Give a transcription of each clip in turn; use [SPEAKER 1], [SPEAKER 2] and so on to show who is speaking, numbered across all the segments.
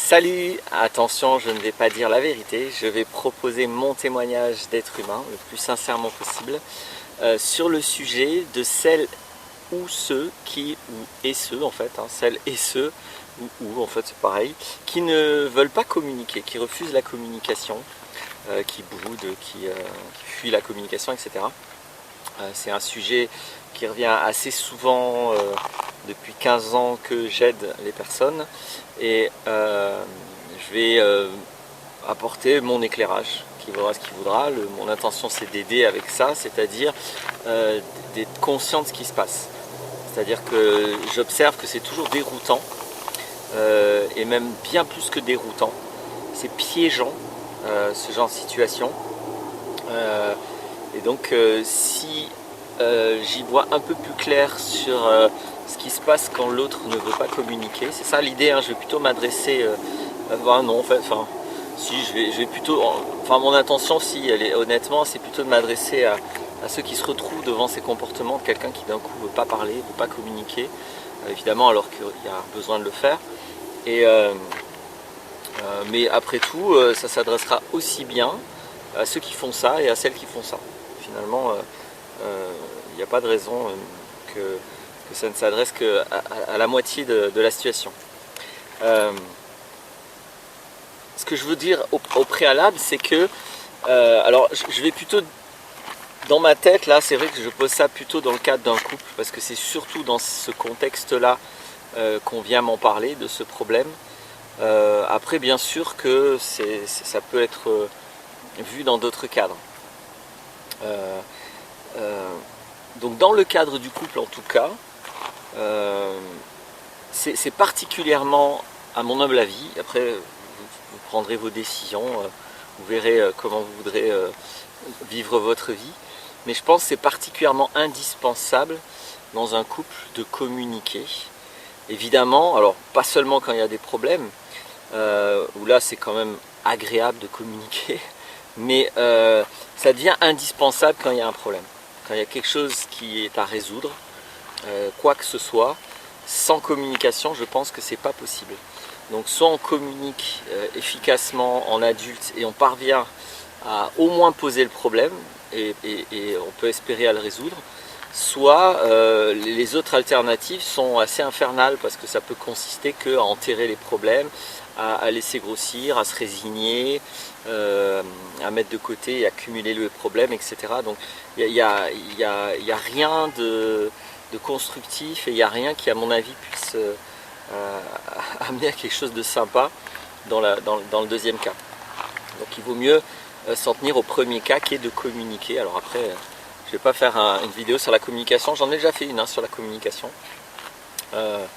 [SPEAKER 1] Salut, attention, je ne vais pas dire la vérité, je vais proposer mon témoignage d'être humain le plus sincèrement possible sur le sujet de celles ou ceux qui, ou et ceux en fait, celles et ceux, ou en fait c'est pareil, qui ne veulent pas communiquer, qui refusent la communication, qui boudent, qui fuient la communication, etc. C'est un sujet qui revient assez souvent depuis 15 ans que j'aide les personnes et je vais apporter mon éclairage, qui vaudra ce qu'il voudra. Mon intention c'est d'aider avec ça, c'est-à-dire d'être conscient de ce qui se passe. C'est-à-dire que j'observe que c'est toujours déroutant et même bien plus que déroutant. C'est piégeant ce genre de situation. Et donc si j'y vois un peu plus clair sur ce qui se passe quand l'autre ne veut pas communiquer, c'est ça l'idée, je vais plutôt m'adresser, non en fait, si je vais plutôt, mon intention, si elle est honnêtement, c'est plutôt de m'adresser à ceux qui se retrouvent devant ces comportements de quelqu'un qui d'un coup ne veut pas parler, ne veut pas communiquer, évidemment alors qu'il y a besoin de le faire. Et, mais après tout, ça s'adressera aussi bien à ceux qui font ça et à celles qui font ça. Finalement, il n'y a pas de raison que ça ne s'adresse qu'à la moitié de la situation. Ce que je veux dire au préalable, c'est que, alors je vais plutôt, dans ma tête, là, c'est vrai que je pose ça plutôt dans le cadre d'un couple, parce que c'est surtout dans ce contexte-là qu'on vient m'en parler, de ce problème. Après, bien sûr que ça peut être vu dans d'autres cadres. Donc dans le cadre du couple en tout cas, c'est particulièrement, à mon humble avis, après vous prendrez vos décisions, vous verrez comment vous voudrez vivre votre vie, mais je pense que c'est particulièrement indispensable dans un couple de communiquer. Évidemment, alors pas seulement quand il y a des problèmes, où là c'est quand même agréable de communiquer, mais ça devient indispensable quand il y a un problème. Quand il y a quelque chose qui est à résoudre, quoi que ce soit, sans communication, je pense que c'est pas possible. Donc soit on communique efficacement en adulte et on parvient à au moins poser le problème et on peut espérer à le résoudre, soit les autres alternatives sont assez infernales parce que ça peut consister qu'à enterrer les problèmes, à laisser grossir, à se résigner, à mettre de côté et à cumuler le problème, etc. Donc il n'y a rien de constructif et il n'y a rien qui, à mon avis, puisse amener à quelque chose de sympa dans le deuxième cas. Donc il vaut mieux s'en tenir au premier cas qui est de communiquer. Alors après, je ne vais pas faire une vidéo sur la communication, j'en ai déjà fait une sur la communication. Là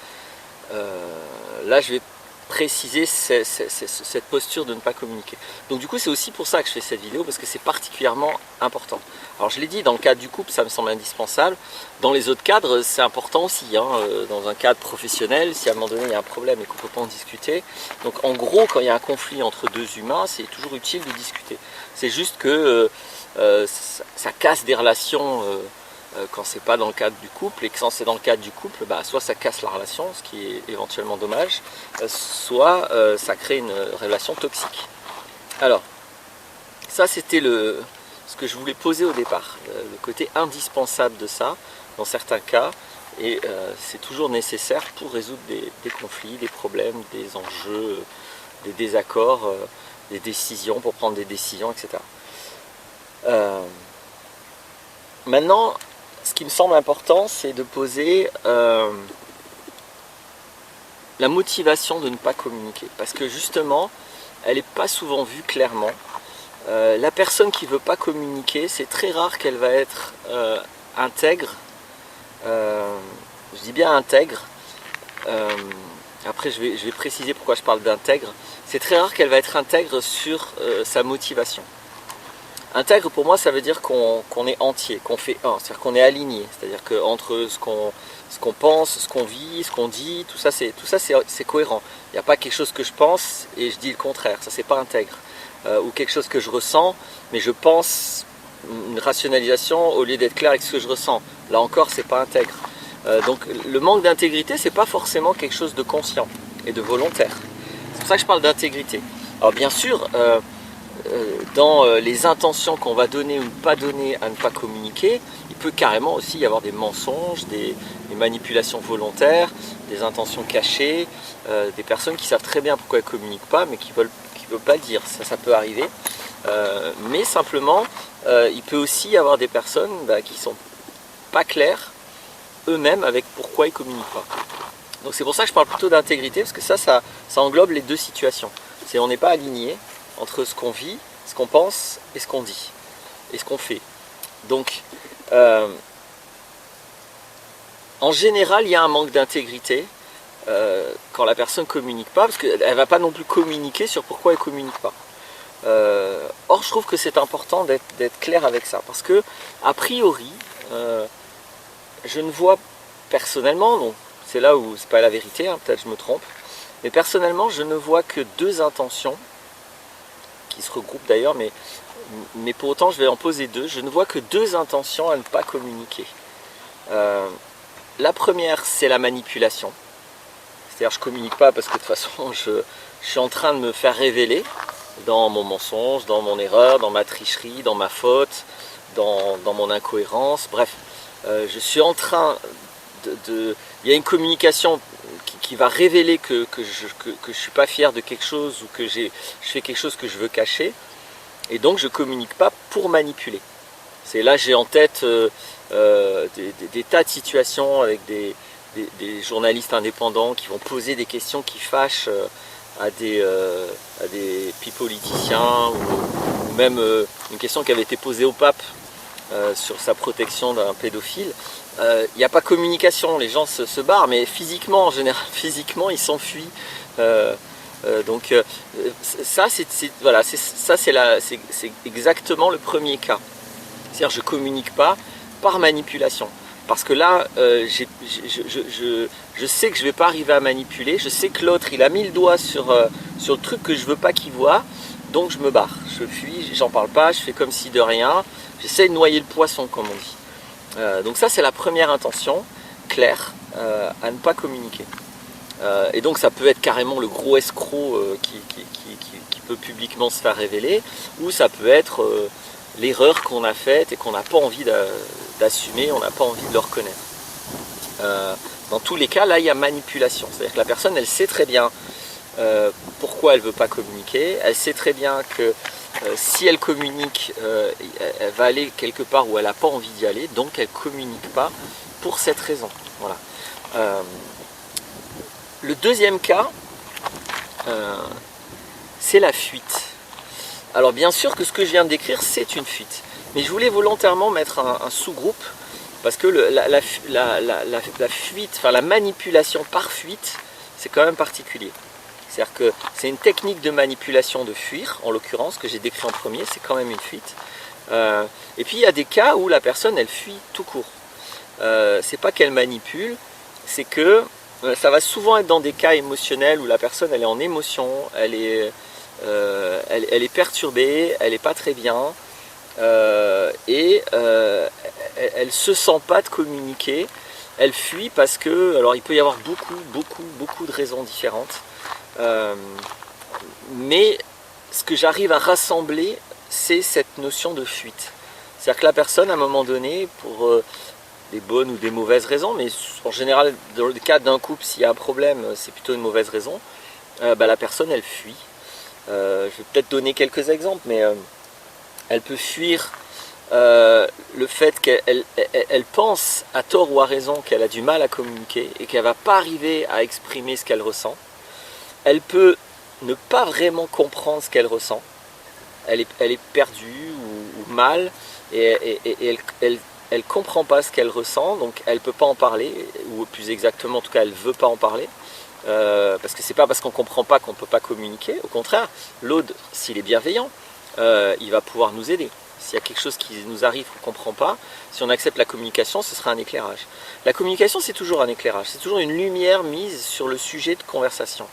[SPEAKER 1] je vais préciser cette posture de ne pas communiquer. Donc du coup c'est aussi pour ça que je fais cette vidéo, parce que c'est particulièrement important. Alors je l'ai dit, dans le cadre du couple ça me semble indispensable, dans les autres cadres c'est important aussi, dans un cadre professionnel, si à un moment donné il y a un problème et qu'on ne peut pas en discuter. Donc en gros quand il y a un conflit entre deux humains, c'est toujours utile de discuter. C'est juste que ça casse des relations quand c'est pas dans le cadre du couple, et que quand c'est dans le cadre du couple, soit ça casse la relation, ce qui est éventuellement dommage, soit ça crée une relation toxique. Alors, ça c'était ce que je voulais poser au départ, le côté indispensable de ça, dans certains cas, et c'est toujours nécessaire pour résoudre des conflits, des problèmes, des enjeux, des désaccords, des décisions, pour prendre des décisions, etc. Maintenant, ce qui me semble important, c'est de poser la motivation de ne pas communiquer. Parce que justement, elle n'est pas souvent vue clairement. La personne qui ne veut pas communiquer, c'est très rare qu'elle va être intègre. Je dis bien intègre. Après, je vais préciser pourquoi je parle d'intègre. C'est très rare qu'elle va être intègre sur sa motivation. Intègre pour moi ça veut dire qu'on est entier, qu'on fait un, c'est-à-dire qu'on est aligné, c'est-à-dire qu'entre ce qu'on pense, ce qu'on vit, ce qu'on dit, tout ça c'est cohérent. Il n'y a pas quelque chose que je pense et je dis le contraire, ça c'est pas intègre. Ou quelque chose que je ressens, mais je pense une rationalisation au lieu d'être clair avec ce que je ressens. Là encore c'est pas intègre. Donc le manque d'intégrité c'est pas forcément quelque chose de conscient et de volontaire. C'est pour ça que je parle d'intégrité. Alors bien sûr, dans les intentions qu'on va donner ou ne pas donner à ne pas communiquer, il peut carrément aussi y avoir des mensonges, des manipulations volontaires, des intentions cachées, des personnes qui savent très bien pourquoi elles ne communiquent pas, mais qui ne veulent pas le dire. Ça peut arriver. Mais simplement, il peut aussi y avoir des personnes qui ne sont pas claires eux-mêmes avec pourquoi ils ne communiquent pas. Donc c'est pour ça que je parle plutôt d'intégrité, parce que ça englobe les deux situations. On n'est pas aligné entre ce qu'on vit, ce qu'on pense et ce qu'on dit, et ce qu'on fait. Donc, en général, il y a un manque d'intégrité quand la personne ne communique pas, parce qu'elle ne va pas non plus communiquer sur pourquoi elle ne communique pas. Or, je trouve que c'est important d'être clair avec ça, parce que, a priori, je ne vois personnellement, donc c'est là où c'est pas la vérité, hein, peut-être je me trompe, mais personnellement, je ne vois que deux intentions, qui se regroupent d'ailleurs, mais pour autant, je vais en poser deux. Je ne vois que deux intentions à ne pas communiquer. La première, c'est la manipulation. C'est-à-dire, je ne communique pas parce que de toute façon, je suis en train de me faire révéler dans mon mensonge, dans mon erreur, dans ma tricherie, dans ma faute, dans mon incohérence. Bref, je suis en train il y a une communication qui va révéler que je ne suis pas fier de quelque chose ou que je fais quelque chose que je veux cacher. Et donc, je ne communique pas pour manipuler. Là, j'ai en tête des tas de situations avec des journalistes indépendants qui vont poser des questions qui fâchent à des politiciens ou même une question qui avait été posée au pape sur sa protection d'un pédophile. Il n'y a pas communication, les gens se barrent, mais physiquement, en général, physiquement, ils s'enfuient. Donc ça, c'est exactement le premier cas. C'est-à-dire, je ne communique pas par manipulation. Parce que là, je sais que je ne vais pas arriver à manipuler. Je sais que l'autre, il a mis le doigt sur le truc que je ne veux pas qu'il voit. Donc je me barre. Je fuis, j'en parle pas, je fais comme si de rien. J'essaie de noyer le poisson, comme on dit. Donc ça, c'est la première intention claire à ne pas communiquer. Et donc ça peut être carrément le gros escroc qui peut publiquement se faire révéler, ou ça peut être l'erreur qu'on a faite et qu'on n'a pas envie d'assumer, on n'a pas envie de le reconnaître. Dans tous les cas, là, il y a manipulation. C'est-à-dire que la personne, elle sait très bien pourquoi elle ne veut pas communiquer, elle sait très bien que si elle communique, elle va aller quelque part où elle n'a pas envie d'y aller, donc elle ne communique pas pour cette raison. Voilà. Le deuxième cas, c'est la fuite. Alors bien sûr que ce que je viens de décrire, c'est une fuite. Mais je voulais volontairement mettre un sous-groupe, parce que la fuite, enfin la manipulation par fuite, c'est quand même particulier. C'est-à-dire que c'est une technique de manipulation de fuir, en l'occurrence, que j'ai décrit en premier, c'est quand même une fuite. Et puis il y a des cas où la personne, elle fuit tout court. C'est pas qu'elle manipule, c'est que ça va souvent être dans des cas émotionnels où la personne, elle est en émotion, elle est perturbée, elle n'est pas très bien, et elle se sent pas de communiquer, elle fuit parce que, alors il peut y avoir beaucoup de raisons différentes. Mais ce que j'arrive à rassembler, c'est cette notion de fuite. C'est-à-dire que la personne, à un moment donné, pour des bonnes ou des mauvaises raisons, mais en général, dans le cas d'un couple, s'il y a un problème, c'est plutôt une mauvaise raison, la personne, elle fuit. Je vais peut-être donner quelques exemples, mais elle peut fuir le fait qu'elle pense, à tort ou à raison, qu'elle a du mal à communiquer et qu'elle ne va pas arriver à exprimer ce qu'elle ressent. Elle peut ne pas vraiment comprendre ce qu'elle ressent. Elle est perdue ou mal, et elle ne comprend pas ce qu'elle ressent, donc elle ne peut pas en parler, ou plus exactement, en tout cas, elle ne veut pas en parler. Parce que c'est pas parce qu'on ne comprend pas qu'on ne peut pas communiquer. Au contraire, l'autre, s'il est bienveillant, il va pouvoir nous aider. S'il y a quelque chose qui nous arrive qu'on ne comprend pas, si on accepte la communication, ce sera un éclairage. La communication, c'est toujours un éclairage, c'est toujours une lumière mise sur le sujet de conversation.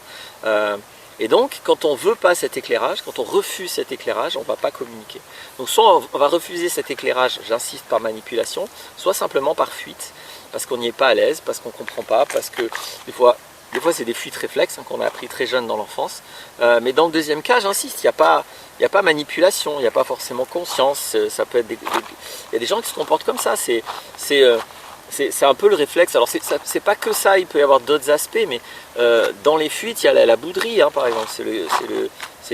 [SPEAKER 1] Et donc, quand on ne veut pas cet éclairage, quand on refuse cet éclairage, on ne va pas communiquer. Donc soit on va refuser cet éclairage, j'insiste, par manipulation, soit simplement par fuite, parce qu'on n'y est pas à l'aise, parce qu'on ne comprend pas, parce que des fois, des fois c'est des fuites réflexes qu'on a appris très jeune dans l'enfance. Mais dans le deuxième cas, j'insiste, il n'y a pas manipulation, il n'y a pas forcément conscience. Ça peut être il y a des gens qui se comportent comme ça. C'est un peu le réflexe. Alors c'est pas que ça, il peut y avoir d'autres aspects, mais dans les fuites, il y a la bouderie, hein, par exemple. C'est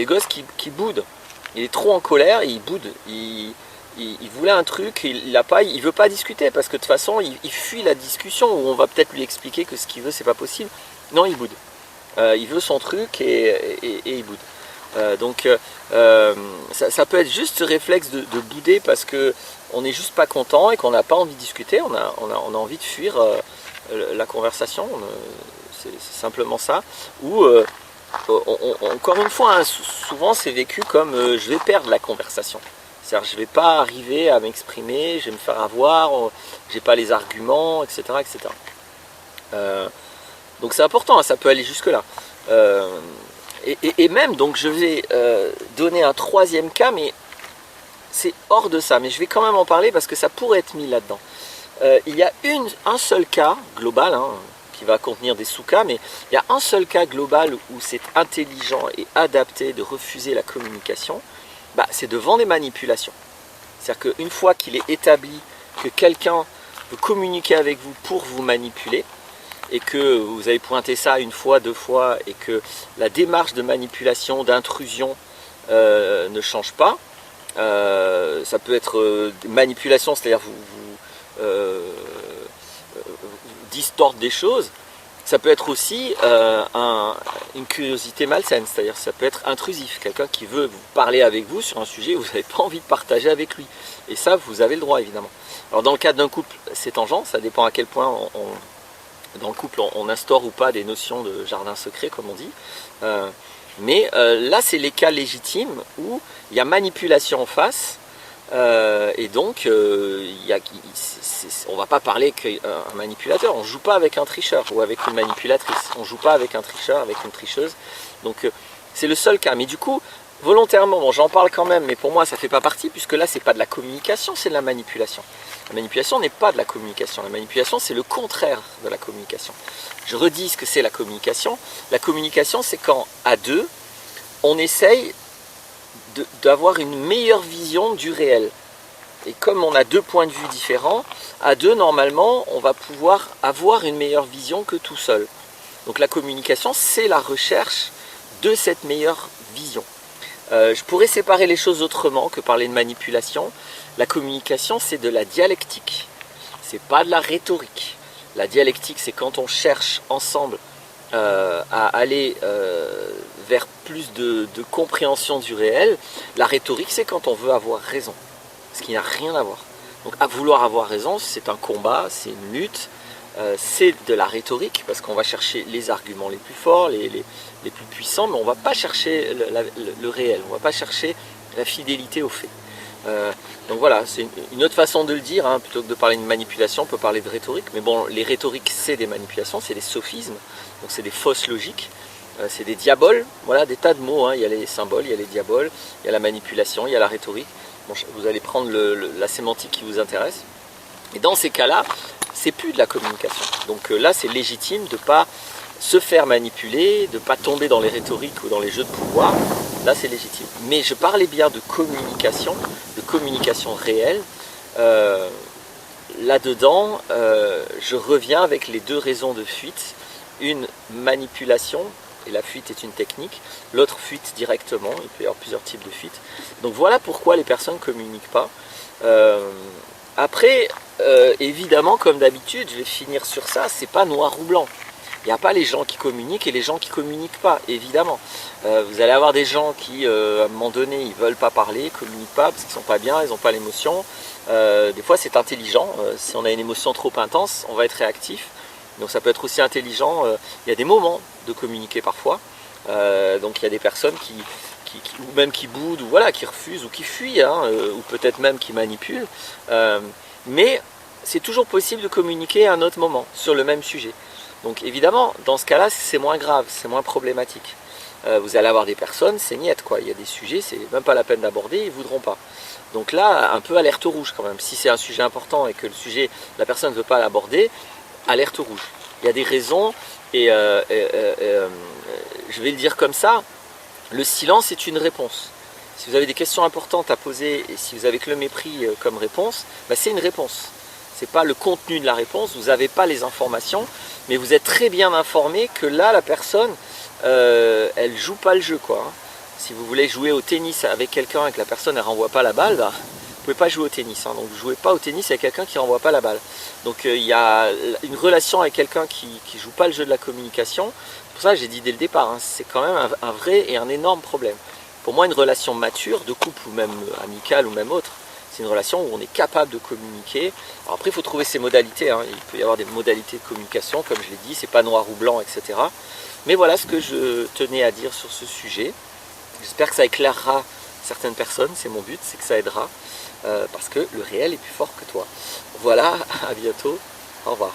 [SPEAKER 1] le gosse qui boude. Il est trop en colère, il boude. Il voulait un truc, il veut pas discuter parce que de toute façon il fuit la discussion où on va peut-être lui expliquer que ce qu'il veut c'est pas possible. Non, il boude. Il veut son truc et il boude. Ça peut être juste ce réflexe de bouder parce que on n'est juste pas content et qu'on n'a pas envie de discuter, on a envie de fuir la conversation. C'est simplement ça. Ou encore une fois, hein, souvent c'est vécu comme je vais perdre la conversation. C'est-à-dire je ne vais pas arriver à m'exprimer, je vais me faire avoir, j'ai pas les arguments, etc. etc. Donc c'est important, hein, ça peut aller jusque-là. Et même, donc je vais donner un troisième cas, mais c'est hors de ça. Mais je vais quand même en parler parce que ça pourrait être mis là-dedans. Il y a un seul cas global, hein, qui va contenir des sous-cas, mais il y a un seul cas global où c'est intelligent et adapté de refuser la communication. C'est devant des manipulations. C'est-à-dire qu'une fois qu'il est établi que quelqu'un peut communiquer avec vous pour vous manipuler, et que vous avez pointé ça une fois, deux fois, et que la démarche de manipulation, d'intrusion ne change pas, ça peut être manipulation, c'est-à-dire vous distordre des choses. Ça peut être aussi une curiosité malsaine, c'est-à-dire ça peut être intrusif, quelqu'un qui veut vous parler avec vous sur un sujet que vous n'avez pas envie de partager avec lui. Et ça, vous avez le droit, évidemment. Alors dans le cadre d'un couple, c'est tangent, ça dépend à quel point dans le couple on instaure ou pas des notions de jardin secret, comme on dit. Mais là, c'est les cas légitimes où il y a manipulation en face. Et donc, on ne va pas parler qu'un manipulateur, on ne joue pas avec un tricheur ou avec une manipulatrice, on ne joue pas avec un tricheur, avec une tricheuse. Donc c'est le seul cas. Mais du coup, volontairement, bon, j'en parle quand même, mais pour moi ça ne fait pas partie, puisque là c'est pas de la communication, c'est de la manipulation. La manipulation n'est pas de la communication. La manipulation, c'est le contraire de la communication. Je redis ce que c'est la communication. La communication, c'est quand, à deux, on essaye d'avoir une meilleure vision du réel. Et comme on a deux points de vue différents, à deux, normalement, on va pouvoir avoir une meilleure vision que tout seul. Donc la communication, c'est la recherche de cette meilleure vision. Je pourrais séparer les choses autrement que parler de manipulation. La communication, c'est de la dialectique. C'est pas de la rhétorique. La dialectique, c'est quand on cherche ensemble à aller vers plus de compréhension du réel. La rhétorique, c'est quand on veut avoir raison, ce qui n'a rien à voir. Donc à vouloir avoir raison, c'est un combat, c'est une lutte, c'est de la rhétorique, parce qu'on va chercher les arguments les plus forts, les plus puissants, mais on ne va pas chercher le réel, on ne va pas chercher la fidélité aux faits. Donc voilà, c'est une autre façon de le dire, hein. Plutôt que de parler de manipulation, on peut parler de rhétorique, mais bon, les rhétoriques, c'est des manipulations, c'est des sophismes, donc c'est des fausses logiques. C'est des diaboles, voilà, des tas de mots, hein. Il y a les symboles, il y a les diaboles, il y a la manipulation, il y a la rhétorique. Bon, vous allez prendre la sémantique qui vous intéresse. Et dans ces cas-là, c'est plus de la communication. Donc là, c'est légitime de ne pas se faire manipuler, de ne pas tomber dans les rhétoriques ou dans les jeux de pouvoir. Là, c'est légitime. Mais je parlais bien de communication réelle. Là-dedans, je reviens avec les deux raisons de fuite. Une manipulation, et la fuite est une technique, l'autre fuite directement, il peut y avoir plusieurs types de fuites. Donc voilà pourquoi les personnes ne communiquent pas. Après, évidemment, comme d'habitude, je vais finir sur ça, c'est pas noir ou blanc. Il n'y a pas les gens qui communiquent et les gens qui ne communiquent pas, évidemment. Vous allez avoir des gens qui, à un moment donné, ils ne veulent pas parler, ne communiquent pas parce qu'ils ne sont pas bien, ils n'ont pas l'émotion. Des fois, c'est intelligent. Si on a une émotion trop intense, on va être réactif. Donc ça peut être aussi intelligent. Il y a des moments de communiquer parfois. Donc il y a des personnes ou même qui boudent, ou voilà, qui refusent, ou qui fuient, hein, ou peut-être même qui manipulent. Mais c'est toujours possible de communiquer à un autre moment, sur le même sujet. Donc évidemment, dans ce cas-là, c'est moins grave, c'est moins problématique. Vous allez avoir des personnes, c'est niette, quoi. Il y a des sujets, c'est même pas la peine d'aborder, ils ne voudront pas. Donc là, un peu alerte rouge quand même. Si c'est un sujet important et que la personne ne veut pas l'aborder, alerte rouge. Il y a des raisons et je vais le dire comme ça, le silence est une réponse. Si vous avez des questions importantes à poser et si vous avez que le mépris comme réponse, bah c'est une réponse. Ce n'est pas le contenu de la réponse, vous n'avez pas les informations, mais vous êtes très bien informé que là, la personne, elle ne joue pas le jeu, quoi. Si vous voulez jouer au tennis avec quelqu'un et que la personne ne renvoie pas la balle, bah, vous ne pouvez pas jouer au tennis. Donc vous ne jouez pas au tennis avec quelqu'un qui ne renvoie pas la balle. Donc il y a une relation avec quelqu'un qui ne joue pas le jeu de la communication. C'est pour ça que j'ai dit dès le départ, c'est quand même un vrai et un énorme problème. Pour moi, une relation mature, de couple ou même amicale ou même autre, c'est une relation où on est capable de communiquer. Alors après, il faut trouver ses modalités. Il peut y avoir des modalités de communication, comme je l'ai dit, c'est pas noir ou blanc, etc. Mais voilà ce que je tenais à dire sur ce sujet. J'espère que ça éclairera certaines personnes, c'est mon but, c'est que ça aidera, parce que le réel est plus fort que toi. Voilà, à bientôt, au revoir.